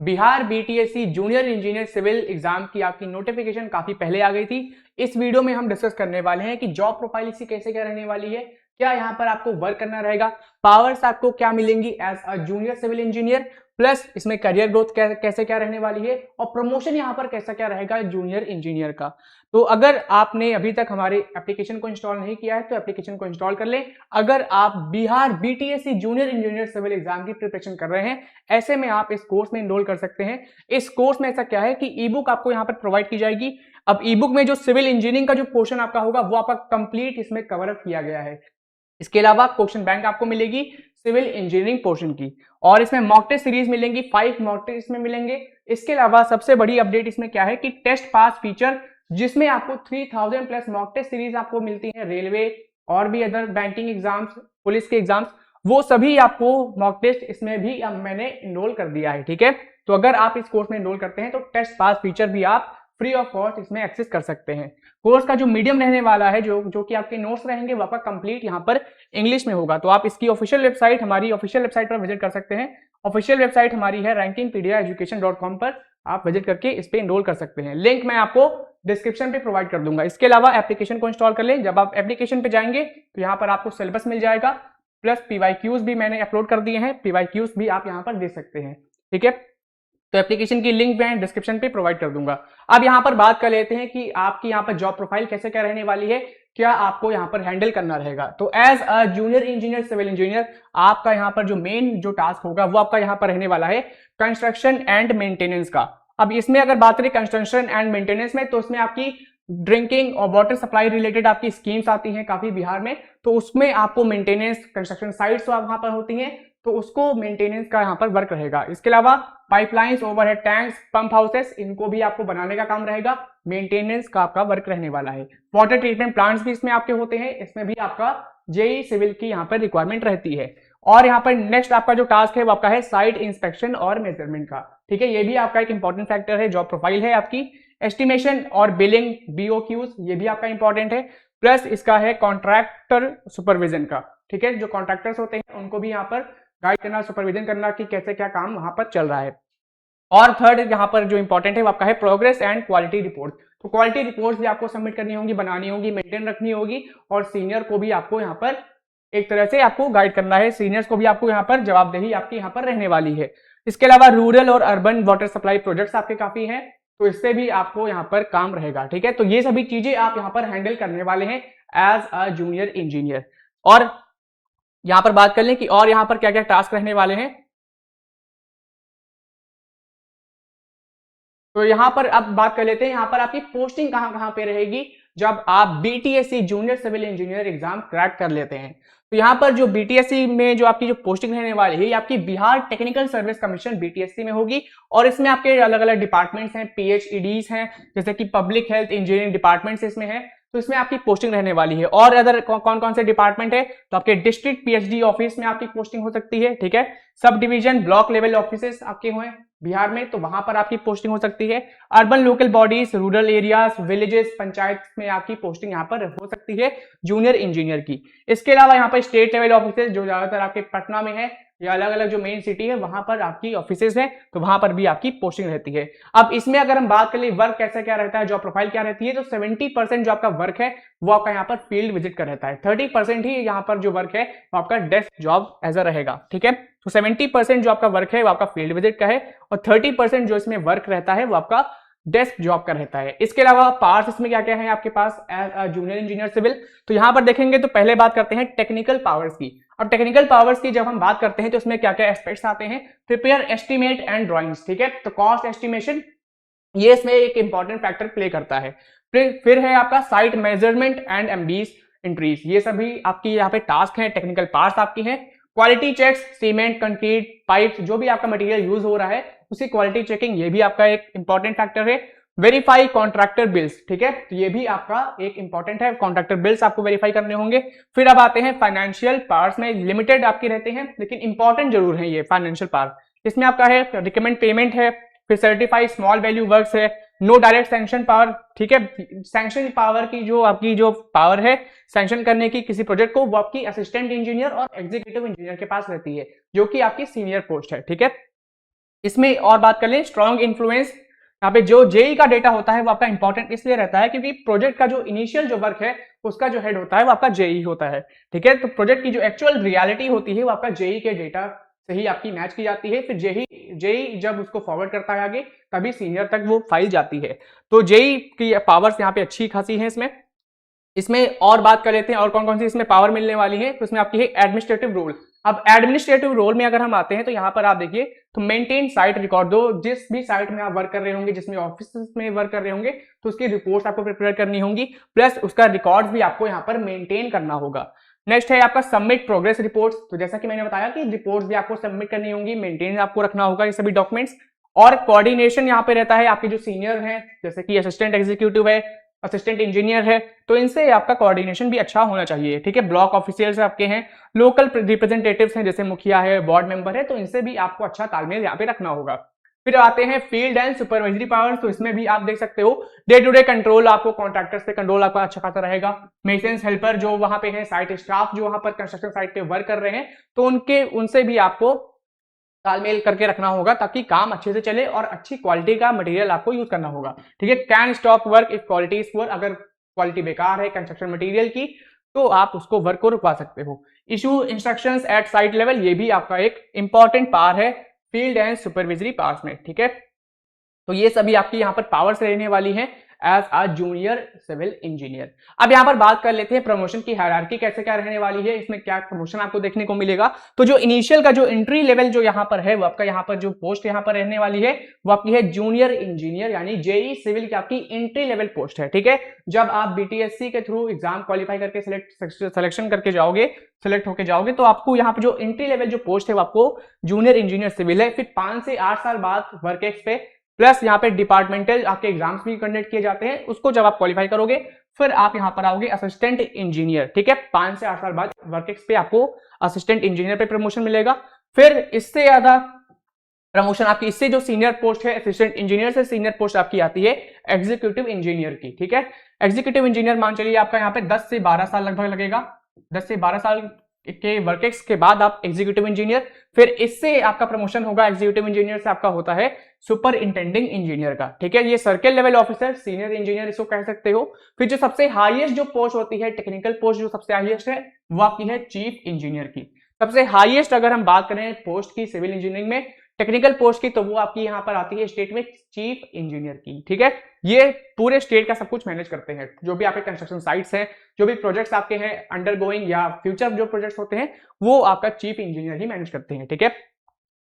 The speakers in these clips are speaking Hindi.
Bihar BTSC junior engineer civil exam की आपकी नोटिफिकेशन काफी पहले आ गई थी। इस वीडियो में हम डिस्कस करने वाले हैं कि जॉब प्रोफाइल इसकी कैसे क्या रहने वाली है, क्या यहाँ पर आपको वर्क करना रहेगा, पावर्स आपको क्या मिलेंगी as a junior civil engineer, plus इसमें करियर ग्रोथ कैसे क्या रहने वाली है और प्रमोशन यहाँ पर कैसा क्या रहेगा जूनियर इंजीनियर का। तो अगर आपने अभी तक हमारे एप्लीकेशन को इंस्टॉल नहीं किया है तो एप्लीकेशन को इंस्टॉल कर लें। अगर आप Bihar BTSC junior engineer civil exam की प्रिपरेशन कर रहे हैं, ऐसे में आप इस कोर्स में एनरोल कर सकते हैं। इस कोर्स में ऐसा क्या है कि ई बुक आपको यहाँ पर प्रोवाइड की जाएगी। अब ई बुक में जो सिविल इंजीनियरिंग का जो पोर्शन आपका होगा वो आपका कंप्लीट इसमें कवर अप किया गया है। इसके अलावा क्वेश्चन बैंक आपको मिलेगी सिविल इंजीनियरिंग पोर्शन की, और इसमें मॉक टेस्ट सीरीज मिलेंगी, 5 मॉक टेस्ट इसमें मिलेंगे। इसके अलावा सबसे बड़ी अपडेट इसमें क्या है कि टेस्ट पास फीचर, जिसमें आपको 3000 प्लस मॉक टेस्ट सीरीज आपको मिलती है, रेलवे और भी अदर बैंकिंग एग्जाम्स, पुलिस के एग्जाम्स, वो सभी आपको मॉक टेस्ट इसमें भी अब मैंने इनरोल कर दिया है। ठीक है, तो अगर आप इस कोर्स में इनरोल करते हैं तो टेस्ट पास फीचर भी आप फ्री ऑफ कॉस्ट इसमें एक्सेस कर सकते हैं। कोर्स का जो मीडियम रहने वाला है, जो कि आपके नोट्स रहेंगे, वो आपका कंप्लीट यहाँ पर इंग्लिश में होगा। तो आप इसकी ऑफिशियल वेबसाइट, हमारी ऑफिशियल वेबसाइट पर विजिट कर सकते हैं। ऑफिशियल वेबसाइट हमारी है rankingpedia-education.com पर आप विजिट करके इस पे इनरोल कर सकते हैं। लिंक मैं आपको डिस्क्रिप्शन पे प्रोवाइड कर दूंगा। इसके अलावा एप्लीकेशन को इंस्टॉल कर लें। जब आप एप्लीकेशन पे जाएंगे तो यहाँ पर आपको सिलेबस मिल जाएगा, प्लस पीवाईक्यूज भी मैंने अपलोड कर दिए हैं, पीवाईक्यूज भी आप यहाँ पर देख सकते हैं। ठीक है, तो एप्लीकेशन की लिंक मैं डिस्क्रिप्शन पे प्रोवाइड कर दूंगा। अब यहाँ पर बात कर लेते हैं कि आपकी यहाँ पर जॉब प्रोफाइल कैसे क्या रहने वाली है, क्या आपको यहाँ पर हैंडल करना रहेगा। तो as a junior engineer civil engineer आपका यहाँ पर जो मेन जो टास्क होगा वो आपका यहाँ पर रहने वाला है कंस्ट्रक्शन एंड मेंटेनेंस का। अब इसमें अगर बात करें कंस्ट्रक्शन एंड मेंटेनेंस में, तो उसमें आपकी ड्रिंकिंग और वाटर सप्लाई रिलेटेड आपकी स्कीम्स आती हैं काफी बिहार में, तो उसमें आपको मेंटेनेंस, कंस्ट्रक्शन साइट्स वहां पर होती हैं तो उसको मेंटेनेंस का यहाँ पर वर्क रहेगा। इसके अलावा pipelines, overhead tanks, pump houses, इनको भी आपको बनाने का काम रहेगा, मेंटेनेंस का आपका वर्क रहने वाला है। वाटर ट्रीटमेंट प्लांट्स भी इसमें आपके होते हैं, इसमें भी आपका जेई सिविल की यहाँ पर रिक्वायरमेंट रहती है। और यहाँ पर नेक्स्ट आपका जो टास्क है वो आपका है साइट इंस्पेक्शन और मेजरमेंट का। ठीक है, ये भी आपका एक इंपॉर्टेंट फैक्टर है, जॉब प्रोफाइल है आपकी। एस्टिमेशन और बिलिंग, बीओक्यूज, ये भी आपका इंपॉर्टेंट है। प्लस इसका है कॉन्ट्रैक्टर सुपरविजन का। ठीक है, जो कॉन्ट्रैक्टर्स होते हैं उनको भी यहाँ पर गाइड करना, सुपरविजन करना कि कैसे क्या काम वहां पर चल रहा है। और थर्ड यहाँ पर जो इंपॉर्टेंट है वो आपका है प्रोग्रेस एंड क्वालिटी रिपोर्ट। तो क्वालिटी रिपोर्ट्स भी आपको सबमिट करनी होगी, बनानी होगी, मेंटेन रखनी होगी, और सीनियर को भी आपको यहाँ पर एक तरह से आपको गाइड करना है, सीनियर्स को भी आपको यहाँ पर जवाबदेही आपकी यहाँ पर रहने वाली है। इसके अलावा रूरल और अर्बन वाटर सप्लाई प्रोजेक्ट्स आपके काफी हैं, तो इससे भी आपको यहाँ पर काम रहेगा। ठीक है, तो ये सभी चीजें आप यहाँ पर हैंडल करने वाले हैं एज अ जूनियर इंजीनियर। और यहां पर बात कर लें कि और यहां पर क्या क्या टास्क रहने वाले हैं, तो यहां पर अब बात कर लेते हैं यहां पर आपकी पोस्टिंग कहां कहां पे रहेगी जब आप BTSC junior civil engineer exam crack कर लेते हैं। तो यहां पर जो बीटीएससी में जो आपकी जो पोस्टिंग रहने वाली है, ये आपकी Bihar technical service commission BTSC में होगी, और इसमें आपके अलग अलग डिपार्टमेंट्स हैं, पीएचईडीज हैं, जैसे कि पब्लिक हेल्थ इंजीनियरिंग डिपार्टमेंट्स इसमें है, तो इसमें आपकी पोस्टिंग रहने वाली है। और अदर कौन कौन से डिपार्टमेंट है, तो आपके डिस्ट्रिक्ट पीएचडी ऑफिस में आपकी पोस्टिंग हो सकती है। ठीक है, sub division block level offices आपके हुए बिहार में, तो वहां पर आपकी पोस्टिंग हो सकती है। Urban local bodies, rural areas, villages, panchayat में आपकी पोस्टिंग यहाँ पर हो सकती है जूनियर इंजीनियर की। इसके अलावा यहाँ पर स्टेट लेवल ऑफिसेज जो ज्यादातर आपके पटना में है, या अलग अलग जो मेन सिटी है वहां पर आपकी ऑफिसेज हैं, तो वहां पर भी आपकी पोस्टिंग रहती है। अब इसमें अगर हम बात करें वर्क कैसे क्या रहता है, जॉब प्रोफाइल क्या रहती है, तो 70% जो आपका वर्क है वो आपका यहाँ पर फील्ड विजिट का रहता है, 30% ही यहाँ पर जो वर्क है वो आपका डेस्क जॉब एज अ रहेगा। ठीक है, तो 70% जो आपका वर्क है वो आपका फील्ड विजिट का है, और 30% जो इसमें वर्क रहता है वो आपका डेस्क जॉब का रहता है। इसके अलावा पार्ट्स इसमें क्या क्या है आपके पास as a junior engineer civil, तो यहां पर देखेंगे तो पहले बात करते हैं टेक्निकल पावर्स की। अब टेक्निकल पावर्स की जब हम बात करते हैं तो इसमें क्या क्या एस्पेक्ट्स आते हैं, प्रिपेयर एस्टिमेट एंड ड्राइंग्स। ठीक है, तो कॉस्ट एस्टिमेशन ये इसमें एक इंपॉर्टेंट फैक्टर प्ले करता है। फिर है आपका साइट मेजरमेंट एंड एमबीज एंट्रीज, ये सभी आपकी यहाँ पे टास्क हैं, टेक्निकल पार्ट्स आपकी हैं। Quality checks, cement, concrete, pipes, जो भी आपका मटेरियल यूज हो रहा है उसकी क्वालिटी चेकिंग, ये भी आपका एक इंपॉर्टेंट फैक्टर है। वेरीफाई कॉन्ट्रैक्टर बिल्स, ठीक है, तो ये भी आपका एक इंपॉर्टेंट है, कॉन्ट्रैक्टर बिल्स आपको वेरीफाई करने होंगे। फिर अब आते हैं फाइनेंशियल पार्ट्स में, लिमिटेड आपके रहते हैं लेकिन इंपॉर्टेंट जरूर है ये फाइनेंशियल पार्ट। इसमें आपका है रिकमेंड पेमेंट है, फिर सर्टिफाई स्मॉल वैल्यू वर्क्स है, नो डायरेक्ट सैंक्शन पावर। ठीक है, सैंक्शन पावर की जो आपकी जो पावर है सैंक्शन करने की किसी प्रोजेक्ट को, वो आपकी असिस्टेंट इंजीनियर और एग्जीक्यूटिव इंजीनियर के पास रहती है, जो कि आपकी सीनियर पोस्ट है। ठीक है, इसमें और बात कर लें स्ट्रॉन्ग इन्फ्लुएंस, यहाँ पे जो जेई का डेटा होता है वो आपका इंपॉर्टेंट इसलिए रहता है क्योंकि प्रोजेक्ट का जो इनिशियल जो वर्क है उसका जो हेड होता है वो आपका जेई होता है, ठीक है। तो प्रोजेक्ट की जो एक्चुअल रियलिटी होती है वो आपका जेई के डेटा से ही आपकी मैच की जाती है, फिर जेई जब उसको फॉरवर्ड करता है आगे तभी सीनियर तक वो फाइल जाती है। तो जेई की पावर्स यहाँ पे अच्छी खासी है इसमें और बात कर लेते हैं और कौन कौन सी इसमें पावर मिलने वाली है। तो इसमें आपकी है एडमिनिस्ट्रेटिव रोल। अब एडमिनिस्ट्रेटिव रोल में अगर हम आते हैं तो यहाँ पर आप देखिए तो मेंटेन साइट रिकॉर्ड, दो जिस भी साइट में आप वर्क कर रहे होंगे, जिसमें ऑफिस में वर्क कर रहे होंगे तो उसकी रिपोर्ट आपको प्रिपेयर करनी होंगी, प्लस उसका रिकॉर्ड भी आपको यहाँ पर मेंटेन करना होगा। नेक्स्ट है आपका सबमिट प्रोग्रेस रिपोर्ट्स। तो जैसा कि मैंने बताया कि रिपोर्ट्स भी आपको सबमिट करनी होंगी, मेंटेन आपको रखना होगा ये सभी डॉक्यूमेंट्स। और कोऑर्डिनेशन यहाँ पे रहता है आपके जो सीनियर हैं, जैसे कि असिस्टेंट एग्जीक्यूटिव है, असिस्टेंट इंजीनियर है, तो इनसे आपका कोऑर्डिनेशन भी अच्छा होना चाहिए, ठीक है। ब्लॉक ऑफिशियल्स आपके हैं, लोकल रिप्रेजेंटेटिव्स हैं जैसे मुखिया है, वार्ड मेंबर है, तो इनसे भी आपको अच्छा तालमेल यहाँ पे रखना होगा। फिर आते हैं फील्ड एंड सुपरवाइजरी पावर्स। तो इसमें भी आप देख सकते हो डे टू डे कंट्रोल, आपको कॉन्ट्रैक्टर्स पे कंट्रोल आपका अच्छा खासा रहेगा। मेंटेनेंस हेल्पर जो वहां पे है, साइट स्टाफ जो वहां पर कंस्ट्रक्शन साइट पे वर्क कर रहे हैं, तो उनसे भी आपको तालमेल करके रखना होगा ताकि काम अच्छे से चले और अच्छी क्वालिटी का मटेरियल आपको यूज करना होगा, ठीक है। Can stop work if quality is poor, अगर क्वालिटी बेकार है कंस्ट्रक्शन मटेरियल की तो आप उसको वर्क को रुकवा सकते हो। Issue instructions at site level, ये भी आपका एक इंपॉर्टेंट पावर है फील्ड एंड सुपरविजरी पावर्स में, ठीक है। तो ये सभी आपकी यहाँ पर पावर्स रहने वाली हैं as a junior civil engineer. अब यहाँ पर बात कर लेते हैं प्रमोशन की हायरार्की कैसे क्या रहने वाली है, इसमें क्या प्रमोशन आपको देखने को मिलेगा। तो जो इनिशियल का जो एंट्री लेवल जो यहाँ पर है वो आपका यहाँ पर जो पोस्ट यहाँ पर रहने वाली है वो आपकी है जूनियर इंजीनियर, यानी जेई सिविल की आपकी एंट्री लेवल पोस्ट है, ठीक है। जब आप बीटीएससी के थ्रू एग्जाम क्वालिफाई करके सिलेक्शन करके जाओगे, सिलेक्ट होके जाओगे, तो आपको यहाँ पे जो एंट्री लेवल जो पोस्ट है वो आपको जूनियर इंजीनियर सिविल है। फिर 5 से 8 साल बाद वर्क एक्स पे प्लस यहाँ पे डिपार्टमेंटल आपके एग्जाम्स भी कंडक्ट किए जाते हैं, उसको जब आप क्वालिफाई करोगे फिर आप यहाँ पर आओगे असिस्टेंट इंजीनियर, ठीक है। 5 से 8 साल बाद वर्क एक्स पे आपको असिस्टेंट इंजीनियर पे प्रमोशन मिलेगा। फिर इससे ज्यादा प्रमोशन आपकी, इससे जो सीनियर पोस्ट है असिस्टेंट इंजीनियर से सीनियर पोस्ट आपकी आती है एग्जीक्यूटिव इंजीनियर की, ठीक है। एग्जीक्यूटिव इंजीनियर मान चलिए आपका यहाँ पे 10 से 12 साल लगभग लगेगा, 10 से 12 साल के वर्केक्स के बाद आप एग्जीक्यूटिव इंजीनियर, फिर इससे आपका प्रमोशन होगा एग्जीक्यूटिव इंजीनियर से आपका होता है सुपर इंटेंडिंग इंजीनियर का, ठीक है। ये circle level officer, senior engineer इसको कह सकते हो। फिर जो सबसे हाईएस्ट जो पोस्ट होती है, टेक्निकल पोस्ट जो सबसे हाईएस्ट है वो आपकी है चीफ इंजीनियर की। सबसे हाईएस्ट अगर हम बात करें पोस्ट की सिविल इंजीनियरिंग में टेक्निकल पोस्ट की, तो वो आपकी यहाँ पर आती है स्टेट में चीफ इंजीनियर की, ठीक है। ये पूरे स्टेट का सब कुछ मैनेज करते हैं, जो भी आपके कंस्ट्रक्शन साइट्स हैं, जो भी प्रोजेक्ट्स आपके हैं अंडर गोइंग या फ्यूचर जो प्रोजेक्ट्स होते हैं वो आपका चीफ इंजीनियर ही मैनेज करते हैं, ठीक है।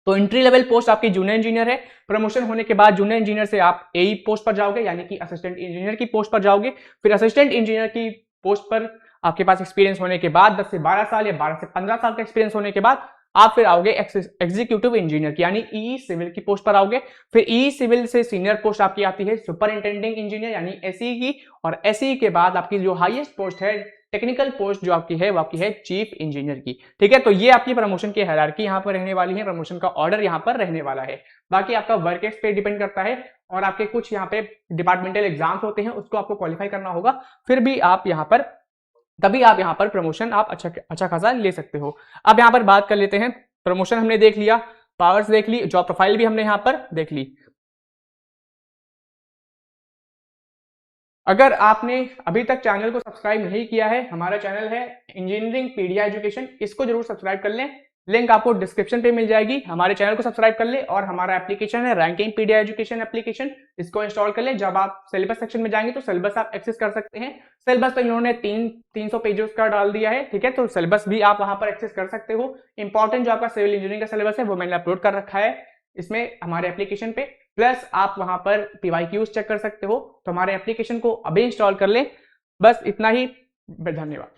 तो एंट्री लेवल पोस्ट आपकी जूनियर इंजीनियर है। प्रमोशन होने के बाद जूनियर इंजीनियर से आप एई पोस्ट पर जाओगे, यानी कि असिस्टेंट इंजीनियर की पोस्ट पर जाओगे। फिर असिस्टेंट इंजीनियर की पोस्ट पर आपके पास एक्सपीरियंस होने के बाद 10 से 12 साल या 12 से 15 साल का एक्सपीरियंस होने के बाद आप फिर आओगे एग्जीक्यूटिव इंजीनियर की, यानी ई सिविल की पोस्ट पर आओगे। फिर ई सिविल से सीनियर पोस्ट आपकी आती है सुपरिंटेंडिंग इंजीनियर यानी एसई की, और एसई के बाद आपकी जो हाईएस्ट पोस्ट है टेक्निकल पोस्ट जो आपकी है वो आपकी है चीफ इंजीनियर की, ठीक है। तो ये आपकी प्रमोशन की हायरार्की यहाँ पर रहने वाली है, प्रमोशन का ऑर्डर यहाँ पर रहने वाला है। बाकी आपका वर्क एक्स पे डिपेंड करता है और आपके कुछ यहाँ पे डिपार्टमेंटल एग्जाम्स होते हैं उसको आपको क्वालिफाई करना होगा, फिर भी आप यहाँ पर तभी आप यहाँ पर प्रमोशन आप अच्छा खासा ले सकते हो। अब यहाँ पर बात कर लेते हैं, प्रमोशन हमने देख लिया, पावर्स देख ली, जॉब प्रोफाइल भी हमने यहाँ पर देख ली। अगर आपने अभी तक चैनल को सब्सक्राइब नहीं किया है, हमारा चैनल है इंजीनियरिंग पीडिया एजुकेशन, इसको जरूर सब्सक्राइब कर लें, लिंक आपको डिस्क्रिप्शन पे मिल जाएगी। हमारे चैनल को सब्सक्राइब कर ले और हमारा एप्लीकेशन है रैंकिंग पीडिया एजुकेशन एप्लीकेशन, इसको इंस्टॉल कर ले। जब आप सिलेबस सेक्शन में जाएंगे तो सिलेबस आप एक्सेस कर सकते हैं। सिलेबस तो इन्होंने 300 पेजेस का डाल दिया है, ठीक है, तो सिलेबस भी आप वहां पर एक्सेस कर सकते हो। इंपॉर्टेंट जो आपका सिविल इंजीनियरिंग का सिलेबस है वो मैंने अपलोड कर रखा है इसमें हमारे एप्लीकेशन पे, प्लस आप वहां पर PYQs चेक कर सकते हो। तो हमारे एप्लीकेशन को अभी इंस्टॉल कर ले, बस इतना ही, धन्यवाद।